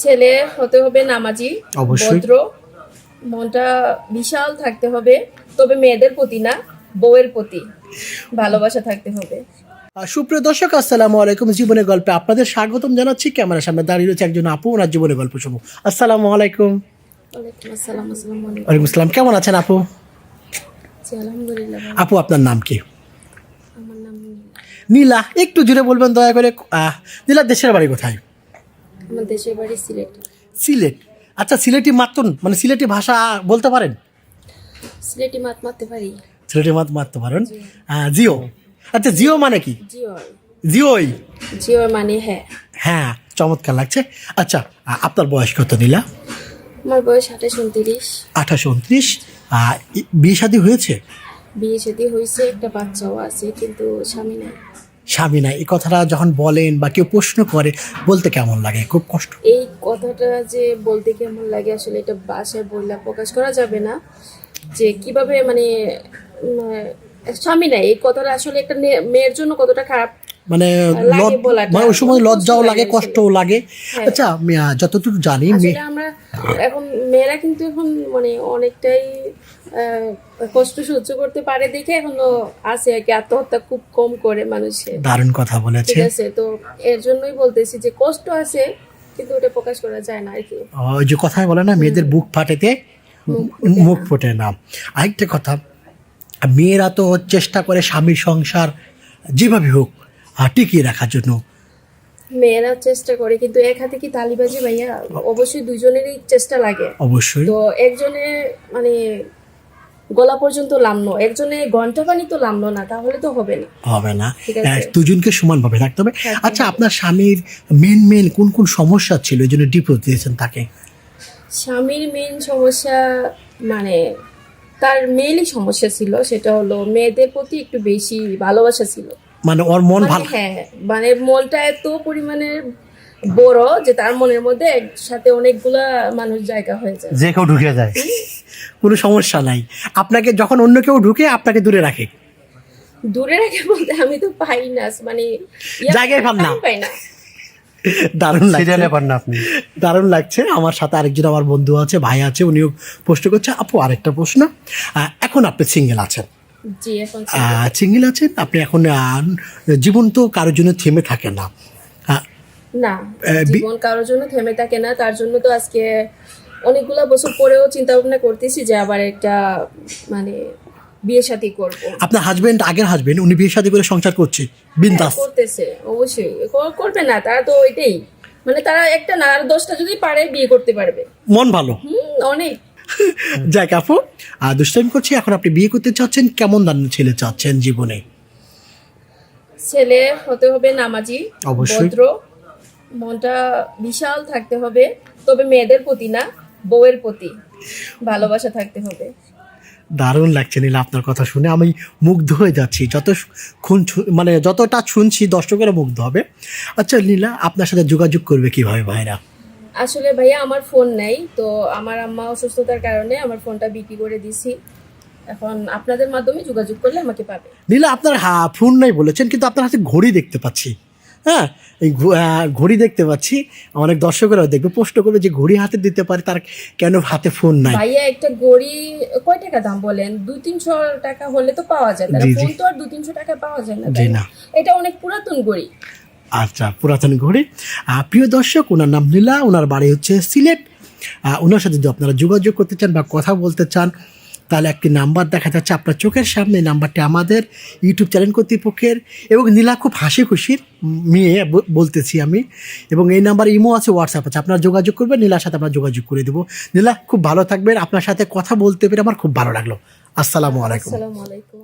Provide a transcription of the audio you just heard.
ছেলে হতে হবে নামাজি, অবশ্যই। ভদ্র, মনটা বিশাল থাকতে হবে, তবে মেয়েদের প্রতি না, বউয়ের প্রতি ভালোবাসা থাকতে হবে। সুপ্রিয় দর্শক, আসসালামু আলাইকুম। জীবনের গল্পে আপনাদের স্বাগতম জানাচ্ছি। ক্যামেরার সামনে দাঁড়িয়ে রয়েছে একজন আপু, ওনার জীবনের গল্প শুনবো। আসসালামু আলাইকুম। ওয়ালাইকুম আসসালাম। আসসালামু আলাইকুম। ওয়ালাইকুম আসসালাম। কেমন আছেন আপু? জি, আলহামদুলিল্লাহ ভালো। আপু, আপনার নাম কি? আমার নাম নীলা। একটু জুড়ে বলবেন দয়া করে। নীলা, দেশের বাড়ি কোথায়? আমার দেশের বাড়ি সিলেট। সিলেট। আচ্ছা, সিলেটি মাতুন মানে সিলেটি ভাষা বলতে পারেন? সিলেটি মাত মারতে পারি। সিলেটি মারতে পারেন। জিও। আচ্ছা, জিও মানে কি? জিও। জিওই। জিও মানে হ্যাঁ। হ্যাঁ, চমৎকার লাগছে। আচ্ছা, আপনার বয়স কত নীলা? আমার বয়স 28-29। 28-29। বিয়ে শাদী হয়েছে? বিয়ে শাদী হয়েছে, একটা বাচ্চাও আছে, কিন্তু স্বামী নাই। স্বামী নাই, এই কথাটা যখন বলেন বা কেউ প্রশ্ন করে, বলতে কেমন লাগে? খুব কষ্ট। এই কথাটা যে বলতে কেমন লাগে, আসলে এটা ভাষায় বললে প্রকাশ করা যাবে না, যে কিভাবে মানে স্বামী নাই এই কথাটা আসলে একটা মেয়ের জন্য কতটা খারাপ মানে লাগে বলাটা। মানে ওই সময় কষ্ট লজ্জাও লাগে, আসলে। কষ্টও লাগে। হ্যাঁ। আচ্ছা, আমি যতটুকু জানি আসলে আমরা এখন মেয়েরা কিন্তু এখন মানে অনেকটাই কষ্ট সহ্য করতে পারে দেখে এখনো আছে আর কি, আত্মহত্যা খুব কম করে মানুষে। দারুণ কথা বলেছে। ঠিক আছে, তো এর জন্যই বলতেছি যে কষ্ট আছে, কিন্তু ওটা প্রকাশ করা যায় না আর কি। ওই যে কথায় বলে না, মেয়েদের বুক ফাটেতে মুখ ফোটে না। আরেকটা কথা, মেয়েরা তো চেষ্টা করে স্বামীর সংসার যেভাবে হোক টিকিয়ে রাখার জন্য। মেয়েরা চেষ্টা করে, কিন্তু এক হাতে কি তালিবাজি ভাইয়া? অবশ্যই দুইজনেরই চেষ্টা লাগে। অবশ্যই তো একজনে মানে গলা পর্যন্ত লামলো, একজনে ঘন্টা পানি তো লামলো না, তাহলে তো হবে না। হবে না। ঠিক আছে। দুজনকে সমানভাবে থাকতে হবে। আচ্ছা, আপনার স্বামীর মেন কোন কোন সমস্যা ছিল এই জন্য ডিভোর্স দিয়েছেন তাকে? স্বামীর মেন সমস্যা মানে তার মেইনই সমস্যা ছিল, সেটা হলো মেয়েদের প্রতি একটু বেশি ভালোবাসা ছিল। মানে ওর মন মানে ভালো। হ্যাঁ, মানে মনটা এত পরিমাণের বড় যে তার মনের মধ্যে একসাথে অনেকগুলা মানুষ জায়গা হয়ে যায়। যে কেউ ঢুকে যায়, কোনো সমস্যা নাই। আপনাকে যখন অন্য কেউ ঢুকে আপনাকে দূরে রাখে। দূরে রেখে বলতে আমি তো পাই না, মানে জায়গায় পান না। পাই না। দারুণ লাগছে আপনি। দারুণ লাগছে। আমার সাথে আরেকজন আমার বন্ধু আছে, ভাই আছে, উনিও প্রশ্ন করছে। আপু, আরেকটা প্রশ্ন। এখন আপনি সিঙ্গেল আছেন? জি, এখন সিঙ্গেল আছেন আপনি এখন। জীবন তো কারোর জন্য থেমে থাকে না। না, জীবন কারোর জন্য থেমে থাকে না। তার জন্য তো আজকে অনেকগুলা বছর পরেও চিন্তা ভাবনা করতেছি যে আবার একটা মানে বিয়ে শাদী করব। আপনার হাজবেন্ড, আগের হাজবেন্ড, উনি বিয়ে শাদী করে সংসার করছে বিন্দাস? করতেছে, অবশ্যই করবে না, তারা তো ওইটাই মানে তারা একটা না আর 10টা যদি পারে বিয়ে করতে পারবে। মন ভালো। অনেক। যাক আপু, দুষ্টাইম করছি। এখন আপনি বিয়ে করতে চাচ্ছেন, কেমন ধরনের ছেলে চাচ্ছেন জীবনে? ছেলে হতে হবে নামাজি, অবশ্যই। ভদ্র, মনটা বিশাল থাকতে হবে, তবে মেয়েদের প্রতি না, বউয়ের প্রতি ভালোবাসা থাকতে হবে। দারুণ লাগছে নীলা, আপনার কথা শুনে আমি মুগ্ধ হয়ে যাচ্ছি। মানে যতটা শুনছি দর্শকেরা মুগ্ধ হবে। আচ্ছা নীলা, আপনার সাথে যোগাযোগ করবে কিভাবে ভাইরা? আসলে ভাইয়া আমার ফোন নাই, তো আমার আম্মা অসুস্থতার কারণে আমার ফোনটা বিক্রি করে দিছি। এখন আপনাদের মাধ্যমে যোগাযোগ করলে আমাকে পাবে। নীলা, আপনার ফোন নাই বলেছেন, কিন্তু আপনার হাতে ঘড়ি দেখতে পাচ্ছি। হ্যাঁ, এই ঘড়ি দেখতে পাচ্ছি। অনেক দর্শকেরাও দেখবে, প্রশ্ন করবে যে ঘড়ি হাতে দিতে পারে, তার কেন হাতে ফোন নাই? ভাইয়া একটা ঘড়ি কয় টাকা দাম বলেন? 200-300 টাকা হলে তো পাওয়া যায়, তার ফোন তো আর 200-300 টাকা পাওয়া যায় না। জি না, এটা অনেক পুরাতন ঘড়ি। আচ্ছা, পুরাতন ঘড়ি। প্রিয় দর্শক, ওনার নাম নীলা, ওনার বাড়ি হচ্ছে সিলেট। ওনার সাথে যদি আপনারা যোগাযোগ করতে চান বা কথা বলতে চান, তাহলে একটি নাম্বার দেখা যাচ্ছে আপনার চোখের সামনে। নাম্বারটি আমাদের ইউটিউব চ্যানেল কর্তৃপক্ষের, এবং নীলা খুব হাসি খুশির মেয়ে বলতেছি আমি। এবং এই নাম্বার ইমো আছে, হোয়াটসঅ্যাপ আছে, আপনারা যোগাযোগ করবেন, নীলার সাথে আমরা যোগাযোগ করে দেবো। নীলা, খুব ভালো থাকবেন। আপনার সাথে কথা বলতে পেরে আমার খুব ভালো লাগলো। আসসালামু আলাইকুম। আসসালামু আলাইকুম।